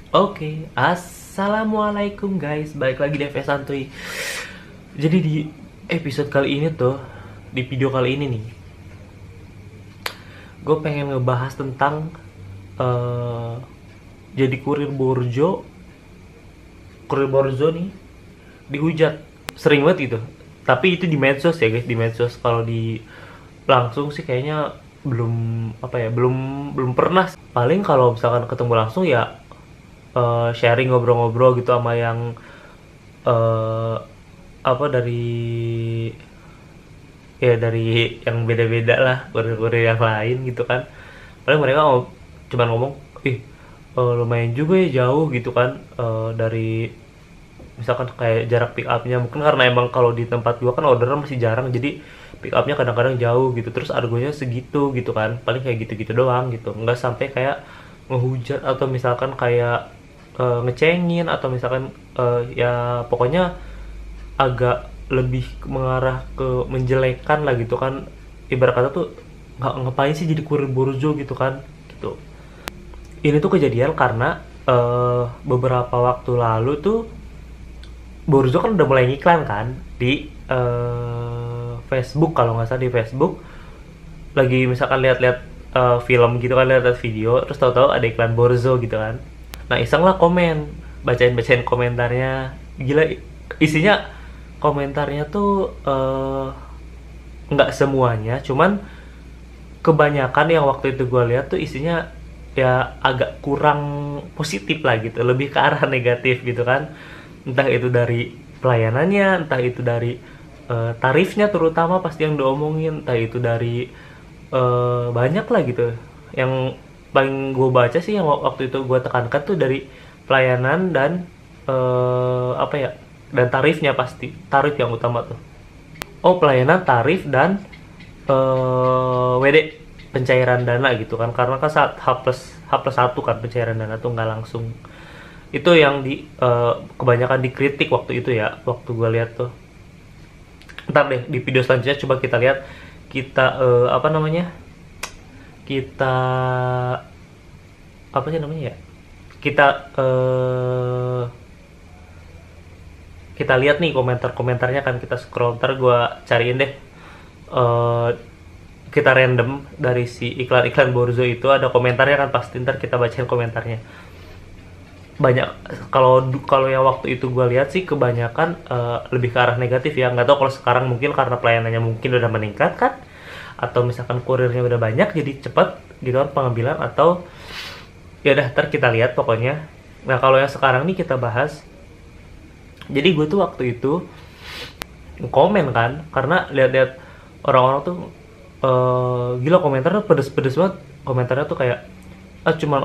Oke, assalamualaikum guys, balik lagi di FS Santuy. Jadi di episode kali ini tuh, di video kali ini nih, gue pengen ngebahas tentang eh jadi kurir borjo nih dihujat, sering banget gitu. Tapi itu di medsos ya guys, di medsos. Kalau di langsung sih kayaknya belum apa ya, belum belum pernah. Paling kalau misalkan ketemu langsung ya sharing ngobrol-ngobrol gitu sama yang eh apa dari yang beda-beda lah, kurir-kurir yang lain gitu kan. Paling mereka cuman ngomong, ih lumayan juga ya jauh gitu kan, dari misalkan kayak jarak pick upnya. Mungkin karena emang kalau di tempat gua kan orderan masih jarang, jadi pick upnya kadang-kadang jauh gitu, terus argonya segitu gitu kan. Paling kayak gitu-gitu doang gitu, nggak sampai kayak ngehujat atau misalkan kayak ngecengin atau misalkan ya pokoknya agak lebih mengarah ke menjelekan lah gitu kan. Ibarat kata tuh, nggak ngapain sih jadi kurir borjo gitu kan gitu. Ini tuh kejadian karena beberapa waktu lalu tuh Borzo kan udah mulai ngiklan kan di Facebook. Kalau nggak salah di Facebook lagi misalkan lihat-lihat film gitu kan, lihat video, terus tahu-tahu ada iklan Borzo gitu kan. Nah iseng lah komen, bacain komentarnya. Gila, isinya komentarnya tuh nggak semuanya, cuman kebanyakan yang waktu itu gue lihat tuh isinya ya agak kurang positif lah gitu, lebih ke arah negatif gitu kan. Entah itu dari pelayanannya, entah itu dari tarifnya, terutama pasti yang diomongin, entah itu dari banyak lah gitu. Yang paling gue baca sih yang waktu itu gue tekankan tuh dari pelayanan dan apa ya, dan tarifnya. Pasti tarif yang utama tuh. Oh, pelayanan, tarif, dan WD, pencairan dana gitu kan. Karena kan saat H plus 1 kan pencairan dana tuh nggak langsung. Itu yang kebanyakan dikritik waktu itu ya, waktu gue lihat tuh. Ntar deh di video selanjutnya coba kita lihat, kita apa namanya, kita apa sih namanya ya, kita kita lihat nih komentar-komentarnya kan. Kita scroll, ntar gue cariin deh. eh kita random dari si iklan-iklan Borzo itu ada komentarnya kan, pasti ntar kita bacain komentarnya. Banyak. Kalau yang waktu itu gue lihat sih kebanyakan lebih ke arah negatif ya. Nggak tahu kalau sekarang, mungkin karena pelayanannya mungkin udah meningkat kan, atau misalkan kurirnya udah banyak jadi cepat gitu kan pengambilan, atau ya udah ntar kita lihat pokoknya. Nah kalau yang sekarang nih kita bahas, jadi gue tuh waktu itu komen kan karena lihat-lihat orang-orang tuh gila, komentarnya pedes-pedes banget. Komentarnya tuh kayak, cuman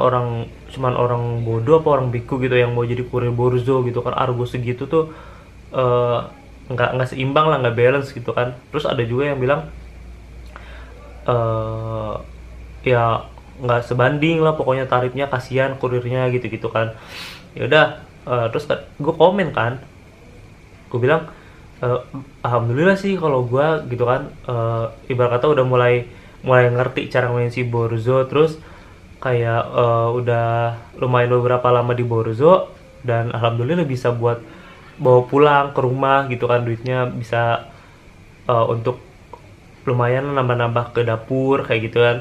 orang bodoh apa orang biku gitu yang mau jadi kurir borzo gitu kan. Argo segitu tuh eh, nggak seimbang lah, nggak balance gitu kan. Terus ada juga yang bilang eh ya nggak sebanding lah pokoknya tarifnya, kasihan kurirnya gitu gitu kan. Ya udah, terus gue komen kan, gue bilang eh, alhamdulillah sih kalau gue gitu kan, ibarat kata udah mulai mulai ngerti cara main si Borzo. Terus kayak udah lumayan beberapa lama di Borzo, dan alhamdulillah bisa buat bawa pulang ke rumah gitu kan. Duitnya bisa untuk lumayan nambah-nambah ke dapur kayak gitu kan.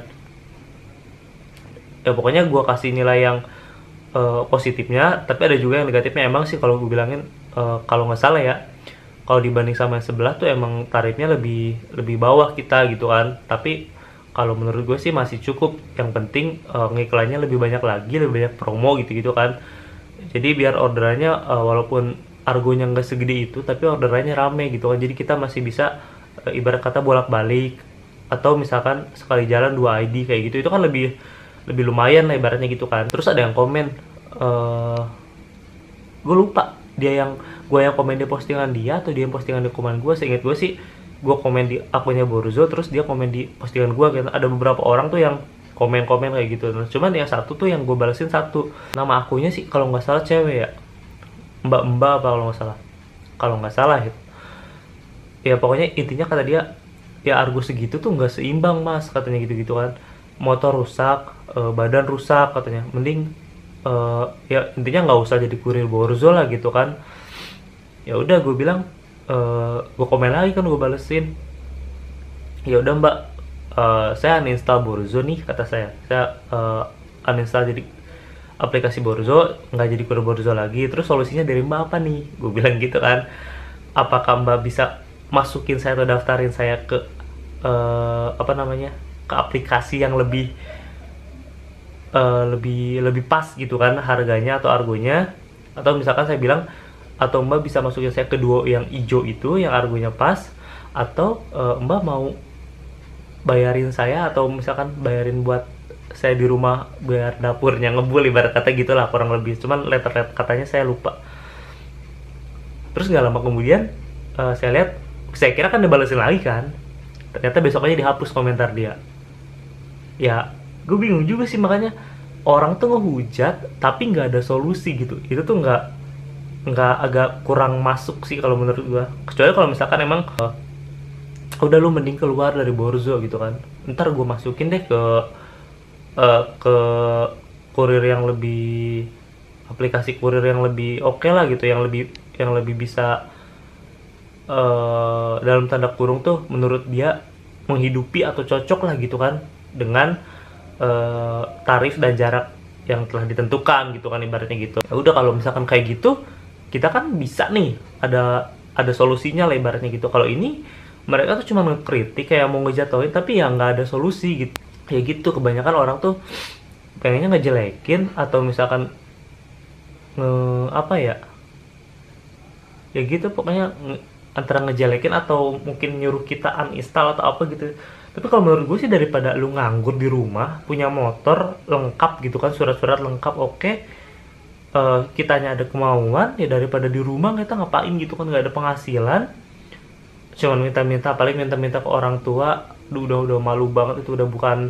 Ya pokoknya gue kasih nilai yang positifnya, tapi ada juga yang negatifnya. Emang sih kalau gue bilangin, kalau nggak salah ya, kalau dibanding sama yang sebelah tuh emang tarifnya lebih lebih bawah kita gitu kan. Tapi kalau menurut gue sih masih cukup. Yang penting ngiklannya lebih banyak lagi, lebih banyak promo gitu gitu kan. Jadi biar orderannya walaupun argonya nggak segede itu, tapi orderannya rame gitu kan. Jadi kita masih bisa ibarat kata bolak-balik, atau misalkan sekali jalan 2 ID kayak gitu. Itu kan lebih lebih lumayan lah ibaratnya gitu kan. Terus ada yang komen, gue lupa gue yang komen di postingan dia atau dia yang postingan di komen gue. Seingat gue sih gue komen di akunnya Borzo, terus dia komen di postingan gue gitu. Ada beberapa orang tuh yang komen-komen kayak gitu. Nah, cuman yang satu tuh yang gue balesin, satu nama akunnya sih kalau nggak salah cewek ya, Mbak apa kalau nggak salah, gitu. Ya pokoknya intinya kata dia, ya argo segitu tuh nggak seimbang mas, katanya gitu gitu kan. Motor rusak, badan rusak, katanya mending ya intinya nggak usah jadi kurir borzo lah gitu kan. Ya udah gue bilang, gue komen lagi kan, gue balesin, ya udah mbak, saya uninstall Borzo nih, kata saya uninstall jadi aplikasi Borzo, nggak jadi kurir Borzo lagi. Terus solusinya dari mbak apa nih, gue bilang gitu kan. Apakah mbak bisa masukin saya atau daftarin saya ke apa namanya, ke aplikasi yang lebih pas gitu kan harganya atau argonya. Atau misalkan saya bilang, atau mbak bisa masukin saya ke duo yang hijau itu yang argonya pas, atau mbak mau bayarin saya, atau misalkan bayarin buat saya di rumah biar dapurnya ngebul, ibarat kata gitulah kurang lebih. Cuman letter katanya saya lupa. Terus nggak lama kemudian saya lihat, saya kira kan dibalesin lagi kan, ternyata besoknya dihapus komentar dia. Ya gue bingung juga sih, makanya orang tuh ngehujat tapi nggak ada solusi gitu. Itu tuh nggak agak kurang masuk sih kalau menurut gue. Kecuali kalau misalkan emang udah lu mending keluar dari Borzo gitu kan, ntar gue masukin deh ke kurir yang lebih, aplikasi kurir yang lebih oke lah gitu, yang lebih bisa dalam tanda kurung tuh menurut dia menghidupi atau cocok lah gitu kan dengan tarif dan jarak yang telah ditentukan gitu kan, ibaratnya gitu. Ya udah, kalau misalkan kayak gitu kita kan bisa nih ada solusinya lah ibaratnya gitu. Kalau ini mereka tuh cuma ngekritik kayak mau ngejatuhin tapi ya nggak ada solusi gitu. Ya gitu, kebanyakan orang tuh pengennya ngejelekin atau misalkan apa ya, ya gitu pokoknya, antara ngejelekin atau mungkin nyuruh kita uninstall atau apa gitu. Tapi kalau menurut gue sih, daripada lu nganggur di rumah, punya motor lengkap gitu kan, surat-surat lengkap oke, kitanya ada kemauan, ya daripada di rumah kita ngapain gitu kan, nggak ada penghasilan, cuman minta-minta, paling minta-minta ke orang tua. Udah malu banget, itu udah bukan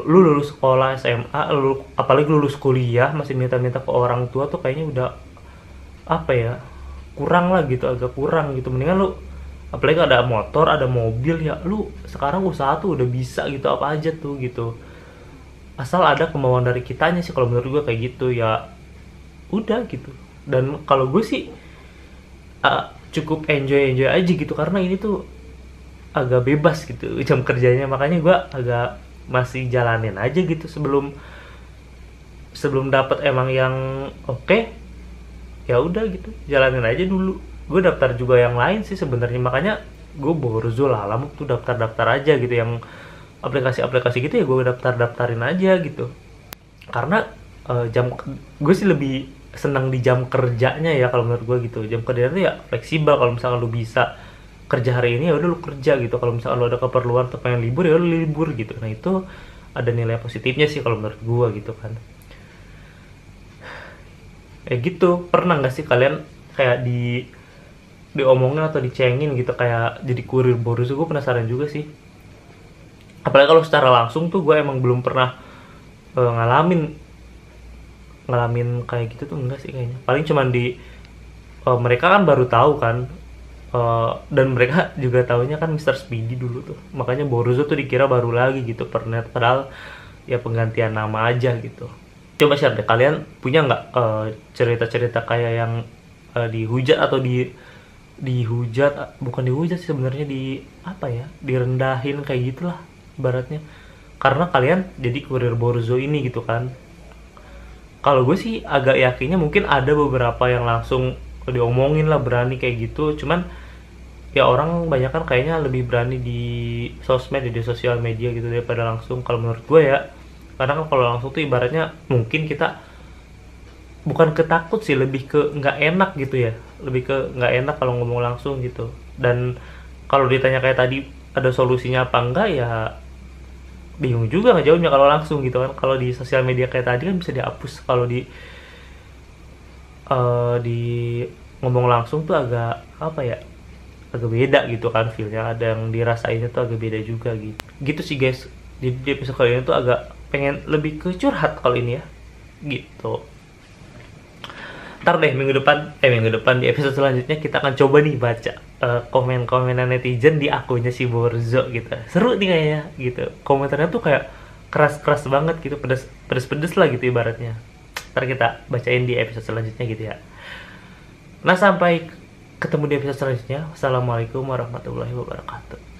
lu lulus sekolah SMA, apalagi lulus kuliah masih minta-minta ke orang tua tuh kayaknya udah apa ya, kurang lah gitu, agak kurang gitu. Mendingan lu, apalagi ada motor ada mobil, ya lu sekarang usaha tuh udah bisa gitu, apa aja tuh gitu, asal ada kemauan dari kitanya sih kalau menurut gue kayak gitu. Ya udah gitu. Dan kalau gue sih cukup enjoy aja gitu, karena ini tuh agak bebas gitu jam kerjanya, makanya gue agak masih jalanin aja gitu sebelum dapat emang yang oke. Ya udah gitu, jalanin aja dulu. Gue daftar juga yang lain sih sebenarnya, makanya gue Borzo lah lama tuh daftar aja gitu, yang aplikasi-aplikasi gitu ya gue daftarin aja gitu. Karena gue sih lebih senang di jam kerjanya ya kalau menurut gue gitu. Jam kerjanya tuh ya fleksibel, kalau misalkan lu bisa kerja hari ini ya udah lu kerja gitu, kalau misalkan lu ada keperluan atau pengen libur ya lu libur gitu. Nah itu ada nilai positifnya sih kalau menurut gue gitu kan. Gitu, pernah nggak sih kalian kayak diomongin atau dicengin gitu kayak jadi kurir Borzo? Gue penasaran juga sih, apalagi kalau secara langsung tuh gue emang belum pernah ngalamin kayak gitu tuh, enggak sih kayaknya. Paling cuman mereka kan baru tahu kan, dan mereka juga tahunya kan Mr. Speedy dulu tuh, makanya Borzo tuh dikira baru lagi gitu, padahal ya penggantian nama aja gitu. Coba share deh, kalian punya nggak cerita-cerita kayak yang dihujat atau dihujat, bukan dihujat sih sebenarnya, di apa ya, direndahin kayak gitulah ibaratnya, karena kalian jadi kurir Borzo ini gitu kan. Kalau gue sih agak yakinnya mungkin ada beberapa yang langsung diomongin lah, berani kayak gitu. Cuman ya orang banyak kan kayaknya lebih berani di sosmed, di sosial media gitu daripada langsung, kalau menurut gue ya. Karena kan kalau langsung tuh ibaratnya mungkin kita bukan ketakut sih, lebih ke nggak enak gitu ya, lebih ke nggak enak kalau ngomong langsung gitu. Dan kalau ditanya kayak tadi ada solusinya apa enggak, ya bingung juga ngejawabnya kalau langsung gitu kan. Kalau di sosial media kayak tadi kan bisa dihapus, kalau di ngomong langsung tuh agak apa ya, agak beda gitu kan feelnya, ada yang dirasainnya tuh agak beda juga gitu sih guys. Jadi di episode kali ini tuh agak pengen lebih ke curhat kalau ini ya gitu. Ntar deh minggu depan di episode selanjutnya kita akan coba nih baca komen-komenan netizen di akunnya si Borzo gitu. Seru nih kayaknya gitu, komentarnya tuh kayak keras-keras banget gitu, pedes lah gitu ibaratnya. ntar kita bacain di episode selanjutnya gitu ya. Nah, sampai ketemu di episode selanjutnya. Wassalamualaikum warahmatullahi wabarakatuh.